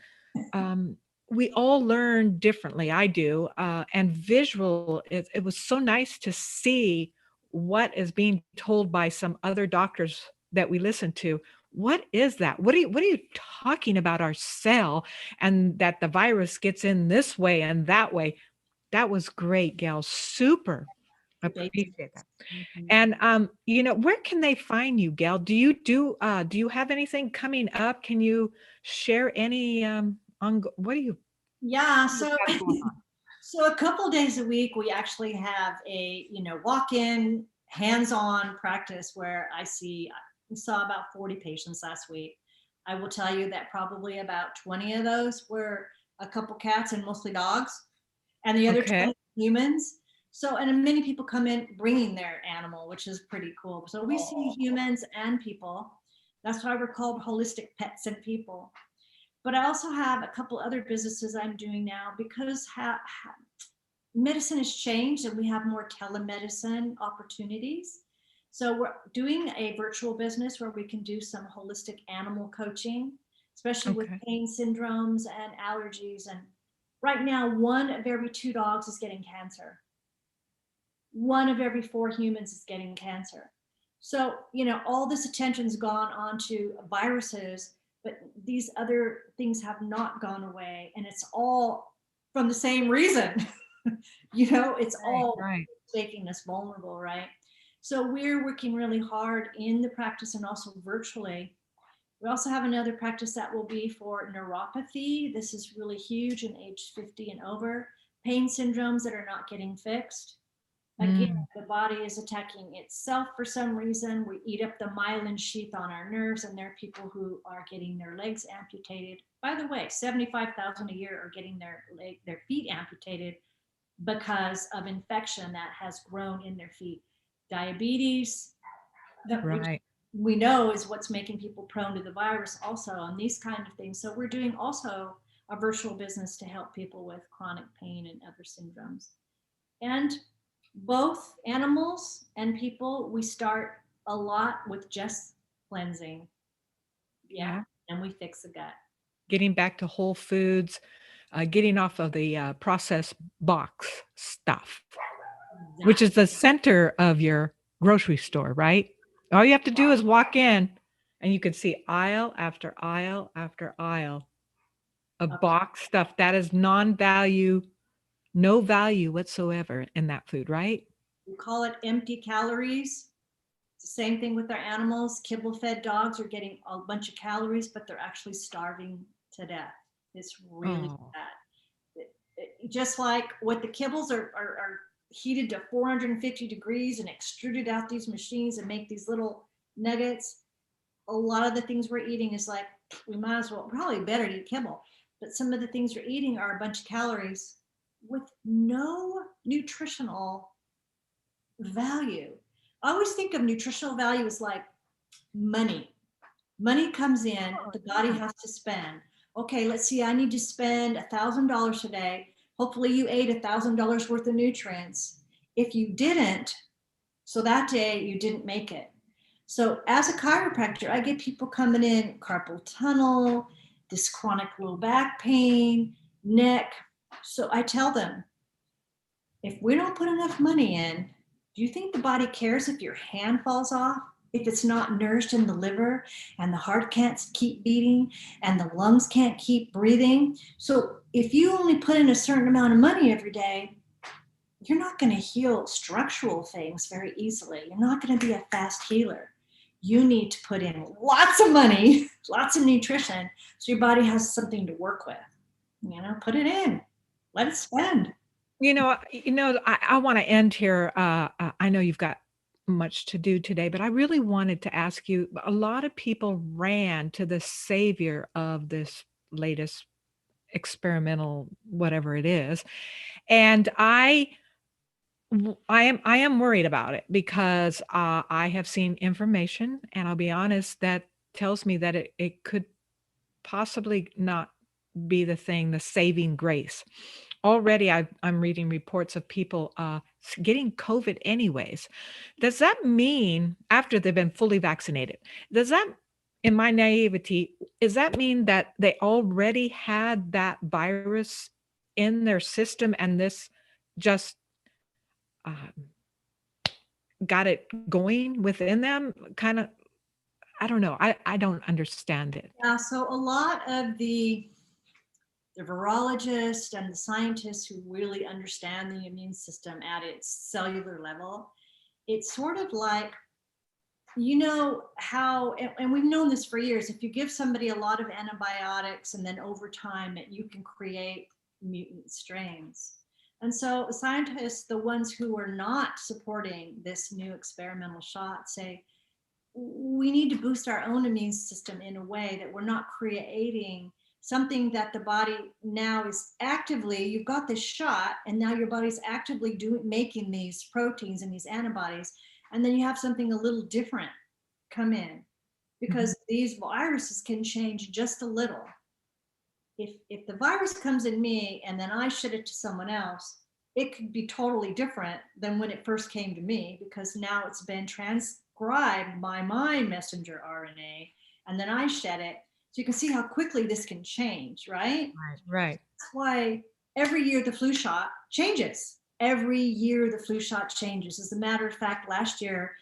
um, we all learn differently. I do, and visual. It was so nice to see what is being told by some other doctors that we listen to. What is that? What are you talking about our cell and that the virus gets in this way and that way? That was great, Gail. Super. The basics. Appreciate that. Mhm. And, where can they find you, Gail? Do you have anything coming up? Can you share any, what do you Yeah. what do you So, have going on? so a couple days a week, we actually have a, walk-in, hands-on practice where we saw about 40 patients last week. I will tell you that probably about 20 of those were a couple cats and mostly dogs, and the other Okay. 20 humans. So, and many people come in bringing their animal, which is pretty cool. So we see humans and people. That's why we're called holistic pets and people. But I also have a couple other businesses I'm doing now because medicine has changed and we have more telemedicine opportunities. So we're doing a virtual business where we can do some holistic animal coaching, especially with Okay. pain syndromes and allergies. And right now, 1 of every 2 dogs is getting cancer. 1 of every 4 humans is getting cancer. So, all this attention's gone onto viruses, but these other things have not gone away. And it's all from the same reason. It's Right, all right. making us vulnerable, right? So we're working really hard in the practice and also virtually. We also have another practice that will be for neuropathy. This is really huge in age 50 and over, pain syndromes that are not getting fixed. Again, Mm. the body is attacking itself for some reason. We eat up the myelin sheath on our nerves, and there are people who are getting their legs amputated. By the way, 75,000 a year are getting their feet amputated because of infection that has grown in their feet. Diabetes, which Right. we know is what's making people prone to the virus also, and these kind of things. So we're doing also a virtual business to help people with chronic pain and other syndromes. And both animals and people, we start a lot with just cleansing. Yeah. Yeah. And we fix the gut. Getting back to whole foods, getting off of the processed box stuff, which is the center of your grocery store, right? All you have to do is walk in and you can see aisle after aisle after aisle of box stuff that is non-value, no value whatsoever in that food, right? We call it empty calories. It's the same thing with our animals. Kibble fed dogs are getting a bunch of calories, but they're actually starving to death. It's really Oh, bad. Just like what the kibbles are heated to 450 degrees and extruded out these machines and make these little nuggets. A lot of the things we're eating is like, we might as well, probably better to eat kibble, but some of the things we're eating are a bunch of calories with no nutritional value. I always think of nutritional value as like money. Money comes in, the body has to spend. Okay, let's see, I need to spend $1,000 today. Hopefully you ate $1,000 worth of nutrients. If you didn't, so that day you didn't make it. So as a chiropractor, I get people coming in, carpal tunnel, this chronic low back pain, neck. So I tell them, if we don't put enough money in, do you think the body cares if your hand falls off? If it's not nourished in the liver and the heart can't keep beating and the lungs can't keep breathing? So if you only put in a certain amount of money every day, you're not going to heal structural things very easily. You're not going to be a fast healer. You need to put in lots of money, lots of nutrition, so your body has something to work with. Put it in, let it spend. I want to end here. I know you've got much to do today, but I really wanted to ask you, a lot of people ran to the savior of this latest experimental, whatever it is. And I am worried about it because I have seen information, and I'll be honest, that tells me that it could possibly not be the saving grace. Already, I'm reading reports of people getting COVID anyways. Does that mean after they've been fully vaccinated? Does that, in my naivety, does that mean that they already had that virus in their system and this just uh, got it going within them? Kind of, I don't know. I don't understand it. Yeah, so a lot of the virologists and the scientists who really understand the immune system at its cellular level, it's sort of like, how, and we've known this for years, if you give somebody a lot of antibiotics and then over time you can create mutant strains. And so scientists, the ones who are not supporting this new experimental shot, say we need to boost our own immune system in a way that we're not creating something that the body now is actively, you've got this shot and now your body's actively making these proteins and these antibodies, and then you have something a little different come in, because these viruses can change just a little. If the virus comes in me and then I shed it to someone else, it could be totally different than when it first came to me, because now it's been transcribed by my messenger RNA and then I shed it. So you can see how quickly this can change, right? Right. That's why every year the flu shot changes. Every year the flu shot changes. As a matter of fact, last year,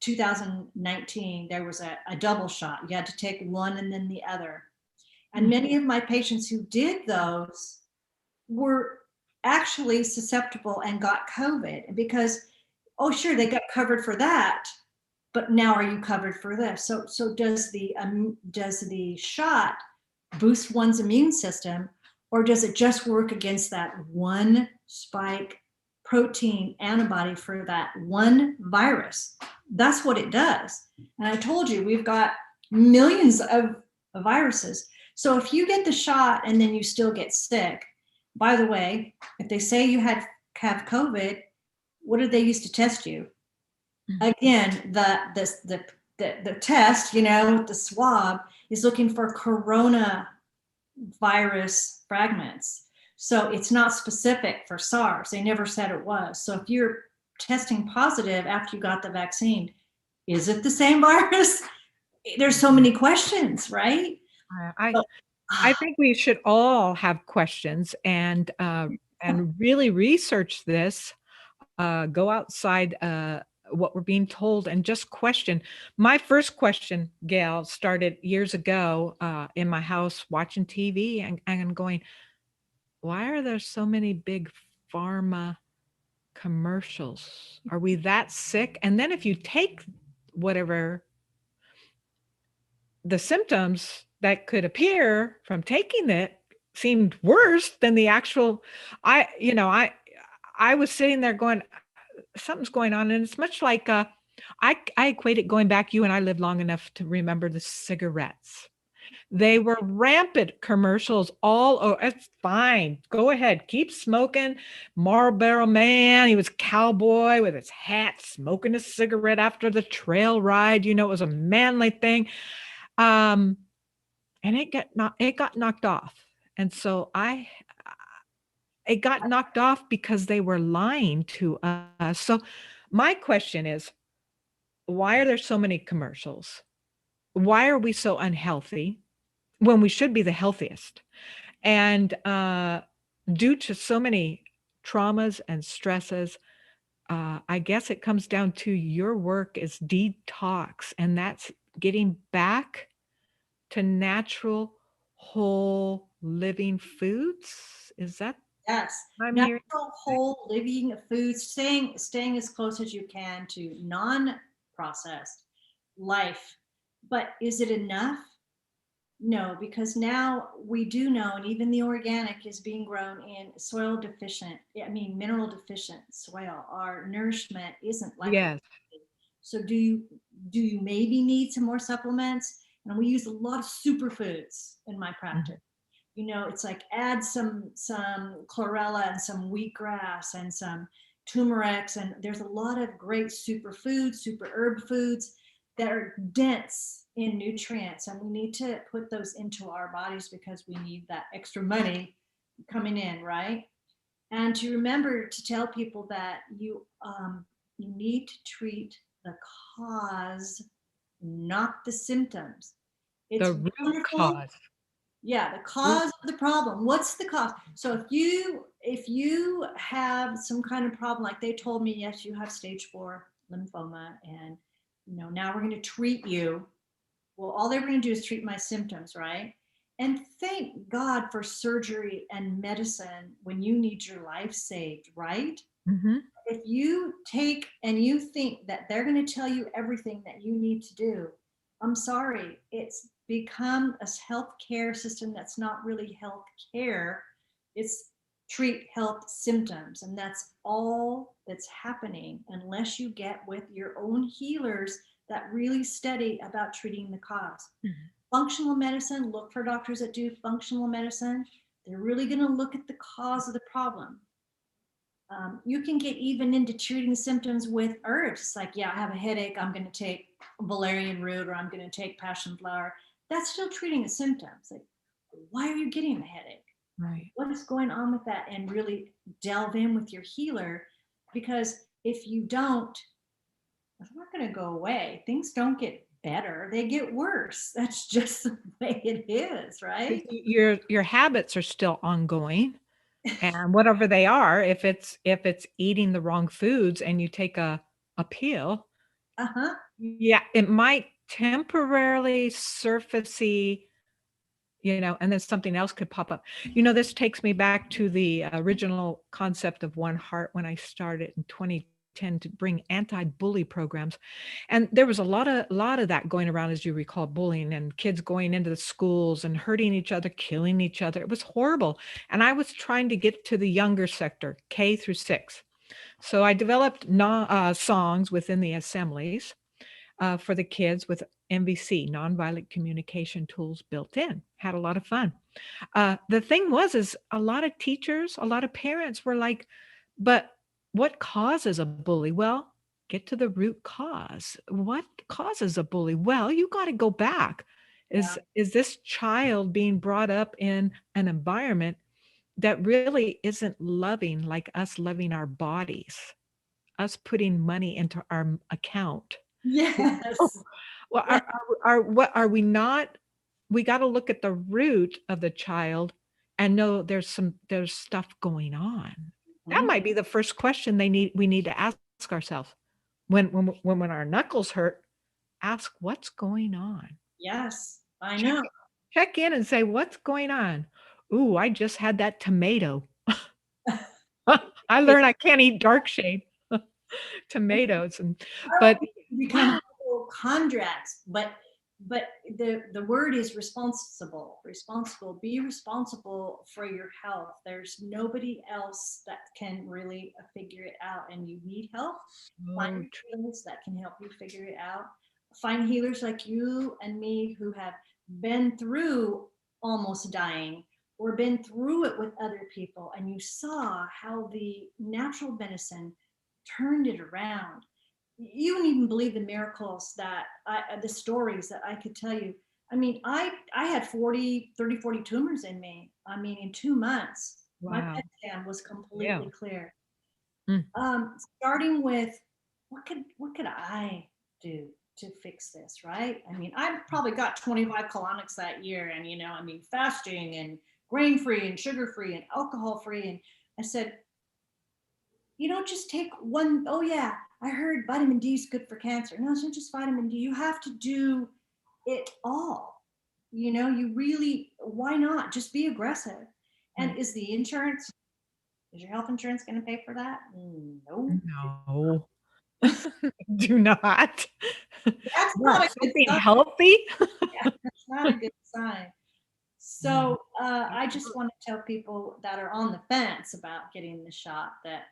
2019, there was a double shot. You had to take one and then the other. And many of my patients who did those were actually susceptible and got COVID because, oh, sure, they got covered for that, but now are you covered for this? So does the shot boost one's immune system, or does it just work against that one spike protein antibody for that one virus. That's what it does. And I told you, we've got millions of viruses. So if you get the shot and then you still get sick, by the way, if they say you have COVID, what did they use to test you? Again, the test, the swab is looking for coronavirus fragments. So it's not specific for SARS. They never said it was. So if you're testing positive after you got the vaccine, is it the same virus? There's so many questions, right? I think we should all have questions and really research this, go outside what we're being told and just question. My first question, Gail, started years ago in my house watching TV and going, why are there so many big pharma commercials? Are we that sick? And then if you take whatever the symptoms that could appear from taking it seemed worse than the actual, I was sitting there going, something's going on. And it's much like, I equate it going back, you and I lived long enough to remember the cigarettes. They were rampant commercials all over. It's fine. Go ahead. Keep smoking. Marlboro Man. He was cowboy with his hat, smoking a cigarette after the trail ride. It was a manly thing. And it got knocked off. And so it got knocked off because they were lying to us. So my question is, why are there so many commercials? Why are we so unhealthy when we should be the healthiest? And due to so many traumas and stresses, I guess it comes down to your work is detox, and that's getting back to natural, whole living foods. Is that? Yes, natural, whole living foods, staying as close as you can to non-processed life. But is it enough? No, because now we do know, and even the organic is being grown in mineral deficient soil. Our nourishment isn't like Yes. So do you maybe need some more supplements? And we use a lot of superfoods in my practice. It's like add some chlorella and some wheatgrass and some turmeric, and there's a lot of great superfoods, super herb foods that are dense in nutrients, and we need to put those into our bodies because we need that extra money coming in, right? And to remember to tell people that you need to treat the cause, not the symptoms. It's the root cause. Yeah, the cause of the problem. What's the cause? So if you have some kind of problem, like they told me, yes, you have stage 4 lymphoma, and now we're going to treat you. Well, all they were going to do is treat my symptoms, right? And thank God for surgery and medicine when you need your life saved, right? Mm-hmm. If you take and you think that they're going to tell you everything that you need to do, I'm sorry, it's become a healthcare system that's not really health care. It's treat health symptoms, and that's all that's happening unless you get with your own healers that really study about treating the cause. Mm-hmm. Functional medicine, look for doctors that do functional medicine. They're really going to look at the cause of the problem. You can get even into treating symptoms with herbs. Like, yeah, I have a headache, I'm going to take valerian root, or I'm going to take passion flower. That's still treating the symptoms. Like, why are you getting the headache? Right. What is going on with that? And really delve in with your healer, because if you don't, it's not going to go away. Things don't get better, they get worse. That's just the way it is, right? Your habits are still ongoing. And whatever they are, if it's eating the wrong foods and you take a pill, yeah, it might temporarily surfacey, and then something else could pop up. This takes me back to the original concept of WonHeart when I started in 2010 to bring anti-bully programs. And there was a lot of that going around, as you recall, bullying and kids going into the schools and hurting each other, killing each other. It was horrible. And I was trying to get to the younger sector, K through 6. So I developed songs within the assemblies for the kids with NVC, nonviolent communication tools built in. Had a lot of fun. The thing was, is a lot of teachers, a lot of parents were like, but what causes a bully? Well, get to the root cause. What causes a bully? Well, you got to go back. Yeah. Is this child being brought up in an environment that really isn't loving, like us loving our bodies, us putting money into our account? Oh, Yes. well, Yeah. what are we not? We got to look at the root of the child and know there's stuff going on. That Mhm. might be the first question we need to ask ourselves. When our knuckles hurt, ask what's going on. Yes, I Check know. check in and say, "What's going on?" "Ooh, I just had that tomato." I It learned I can't eat dark shade tomatoes and but become hypochondriacs, but the word is responsible. Responsible. Be responsible for your health. There's nobody else that can really figure it out, and you need help. oh, Find healers that can help you figure it out. Find healers like you and me who have been through almost dying or been through it with other people, and you saw how the natural medicine turned it around. You wouldn't even believe the miracles the stories that I could tell you. I mean, I had 40 tumors in me. I mean, in 2 months, my wow. PET scan was Yeah. completely clear. Mm. Starting with what could I do to fix this, right? I mean, I probably got 25 colonics that year, and I mean, fasting and grain free and sugar free and alcohol free. And I said, you don't just take one. Oh yeah, I heard vitamin D is good for cancer. No, it's not just vitamin D. You have to do it all. You really, why not just be aggressive? And Right. is your health insurance going to pay for that? No. No. Do not. That's What, not a good something sign. healthy? Yeah, that's not a good sign. No. So I just want to tell people that are on the fence about getting the shot that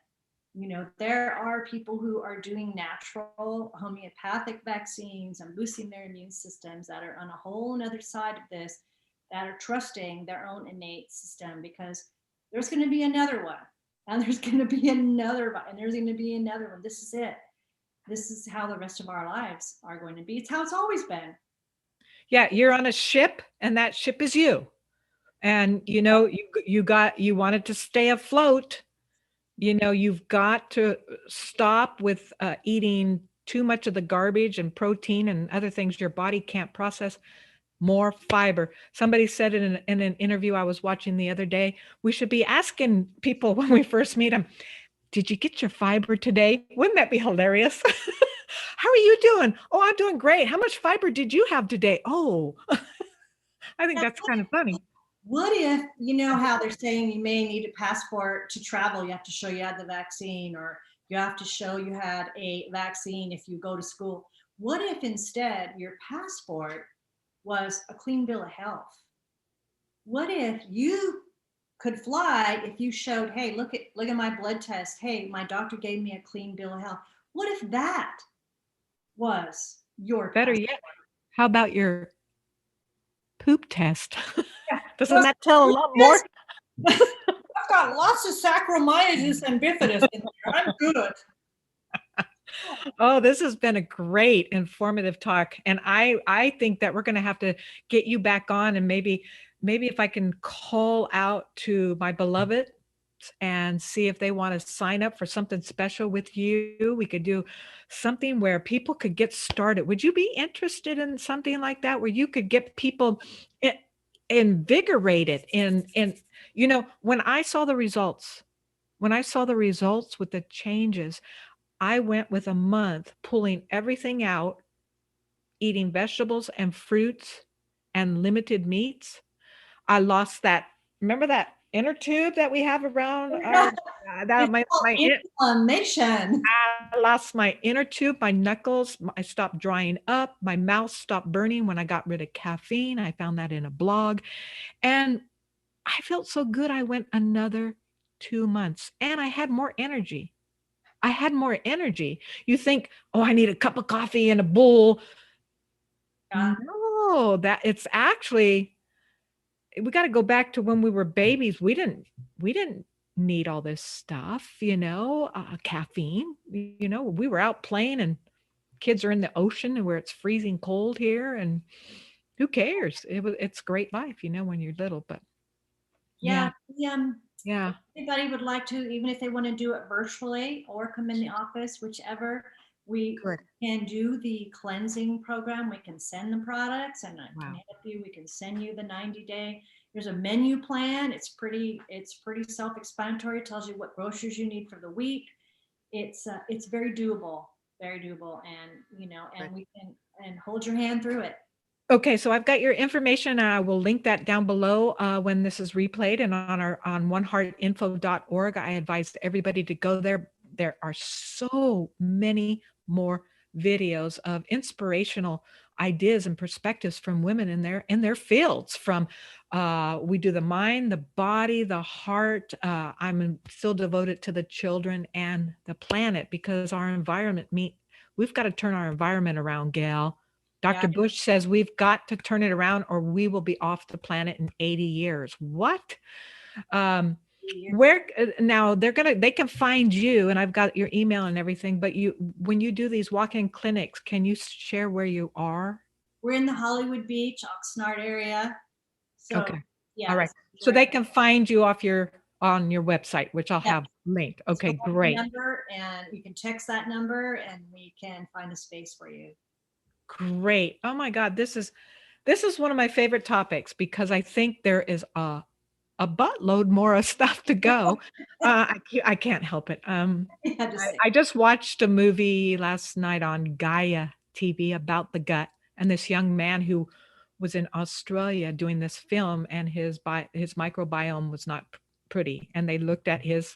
there are people who are doing natural homeopathic vaccines and boosting their immune systems that are on a whole another side of this, that are trusting their own innate system, because there's going to be another one, and there's going to be another one, and there's going to be another one. This is it. This is how the rest of our lives are going to be. It's how it's always been. Yeah, you're on a ship and that ship is you. And you wanted to stay afloat. You've got to stop with eating too much of the garbage and protein and other things your body can't process. More fiber. Somebody said in an interview I was watching the other day, we should be asking people when we first meet them, did you get your fiber today? Wouldn't that be hilarious? How are you doing? Oh, I'm doing great. How much fiber did you have today? Oh, I think that's kind of funny. What if, how they're saying you may need a passport to travel? You have to show you had the vaccine, or you have to show you had a vaccine if you go to school. What if instead your passport was a clean bill of health? What if you could fly if you showed, hey, look at my blood test. Hey, my doctor gave me a clean bill of health. What if that was your Better passport? yet, how about your poop test? Yeah. Doesn't Just, that tell a lot more? yes, I've got lots of Saccharomyces and bifidus in there. I'm good. Oh, this has been a great informative talk. And I think that we're going to have to get you back on, and maybe if I can call out to my beloved and see if they want to sign up for something special with you. We could do something where people could get started. Would you be interested in something like that, where you could get people i- invigorated in when I saw the results with the changes, I went with a month pulling everything out, eating vegetables and fruits and limited meats. I lost that. Remember that inner tube that we have around our that It's called inflammation. I lost my inner tube, my knuckles, I stopped drying up, my mouth stopped burning when I got rid of caffeine. I found that in a blog, and I felt so good. I went another 2 months and I had more energy. I had more energy. You think, oh, I need a cup of coffee and a bowl. No, that it's actually, we got to go back to when we were babies. We didn't need all this stuff, caffeine. We were out playing and kids are in the ocean and where it's freezing cold here, and who cares? It's great life, when you're little, but yeah, Yeah, yeah, if anybody would like to, even if they want to do it virtually or come in the office, whichever, we good. can do the cleansing program. We can send the products and I can Wow. help you. We can send you the 90-day. There's a menu plan. It's pretty self-explanatory. It tells you what groceries you need for the week. It's very doable, and Good. we can and hold your hand through it. Okay, so I've got your information. I will link that down below when this is replayed, and on oneheartinfo.org. I advise everybody to go there. There are so many more videos of inspirational ideas and perspectives from women in their fields. From we do the mind, the body, the heart. I'm still devoted to the children and the planet, because our environment we've got to turn our environment around, Gail. Yeah. Dr. Bush says we've got to turn it around or we will be off the planet in 80 years. What? Um, where now they can find you, and I've got your email and everything, but when you do these walk-in clinics, can you share where you are? We're in the Hollywood Beach, Oxnard area. So Okay. All right. yes, So they can find you on your website, which I'll yeah. have linked. Okay, So great. number, and you can text that number and we can find a space for you. Great. Oh my God, this is one of my favorite topics, because I think there is a buttload more of stuff to go. I can't help it. I had to say. I just watched a movie last night on Gaia TV about the gut, and this young man who was in Australia doing this film, and his microbiome was not pretty, and they looked at his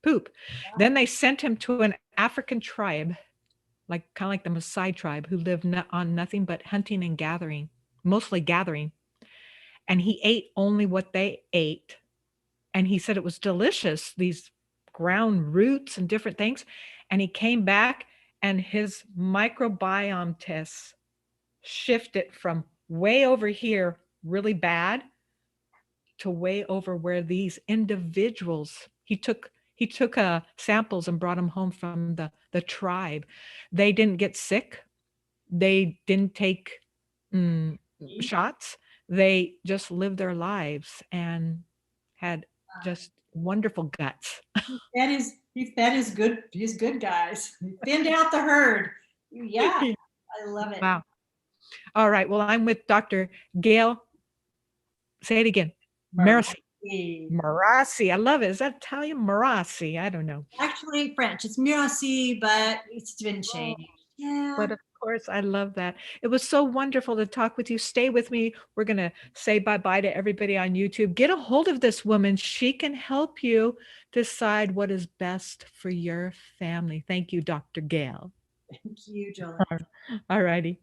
poop. Then they sent him to an African tribe, like kind of like the Maasai tribe, who lived on nothing but hunting and gathering, mostly gathering. And he ate only what they ate. And he said it was delicious, these ground roots and different things. And he came back and his microbiome tests shifted from way over here, really bad, to way over where these individuals, he took samples and brought them home from the tribe. They didn't get sick. They didn't take shots. They just lived their lives and had just wonderful guts. That is good. He's good, guys. He thinned out the herd. Yeah, I love it. Wow. All right. Well, I'm with Dr. Gail. Say it again. Marasse. Marasse. I love it. Is that Italian? Marasse. I don't know. Actually, French. It's Mirasse, but it's been changed. Yeah. But of course, I love that. It was so wonderful to talk with you. Stay with me. We're going to say bye-bye to everybody on YouTube. Get a hold of this woman. She can help you decide what is best for your family. Thank you, Dr. Gail. Thank you, Joelyn. All righty.